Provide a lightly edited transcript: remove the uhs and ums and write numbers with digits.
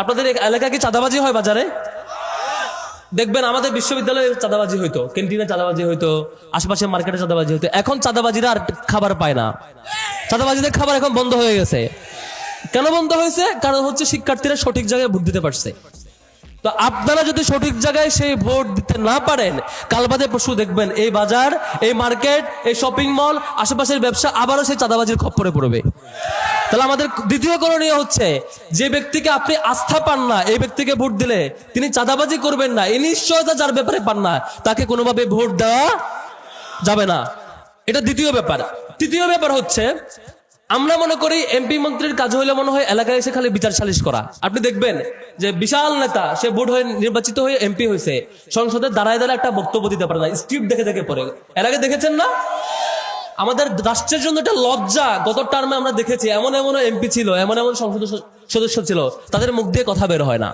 আপনাদের এলাকায় কি চাঁদাবাজি হয় বাজারে? দেখবেন আমাদের বিশ্ববিদ্যালয়ে চাঁদাবাজি হইতো, ক্যান্টিনে চাঁদাবাজি হইতো, আশেপাশে মার্কেটে চাঁদাবাজি হইতো। এখন চাঁদাবাজিরা আর খাবার পায় না, চাঁদাবাজিদের খাবার এখন বন্ধ হয়ে গেছে। কেন বন্ধ হয়েছে? কারণ হচ্ছে শিক্ষার্থীরা সঠিক জায়গায় ভোট দিতে পারছে। তো আপনারা যদি সঠিক জায়গায় সেই ভোট দিতে না পারেন, কাল বাদে পরশু দেখবেন এই বাজার, এই মার্কেট, এই শপিং মল, আশেপাশের ব্যবসা আবারও সেই চাঁদাবাজির খপ্পরে পড়বে। তাহলে আমাদের দ্বিতীয় করণীয় হচ্ছে, যে ব্যক্তিকে আপনি আস্থা পান না, এই ব্যক্তিকে ভোট দিলে তিনি চাঁদাবাজি করবেন না, এই নিশ্চয়তা যার ব্যাপারে পান না, তাকে কোনোভাবে ভোট দেওয়া যাবে না। এটা দ্বিতীয় ব্যাপার। তৃতীয় ব্যাপার হচ্ছে, আমরা মনে করি এমপি মন্ত্রীর কাজ হইলে মনে হয় এলাকায় এসে খালি বিচার সালিশ করা। আপনি দেখবেন যে বিশাল নেতা, সে ভোট হয়ে নির্বাচিত হয়ে এমপি হয়েছে, সংসদে দাঁড়ায় দাঁড়ায় একটা বক্তব্য দিতে পারে না, স্ক্রিপ্ট দেখে দেখে পড়ে। এর আগে দেখেছেন না? আমাদের রাষ্ট্রের জন্য একটা লজ্জা। গত টার্মে আমরা দেখেছি এমন এমন এমপি ছিল, এমন এমন সংসদ সদস্য ছিল, তাদের মুখ দিয়ে কথা বের হয় না।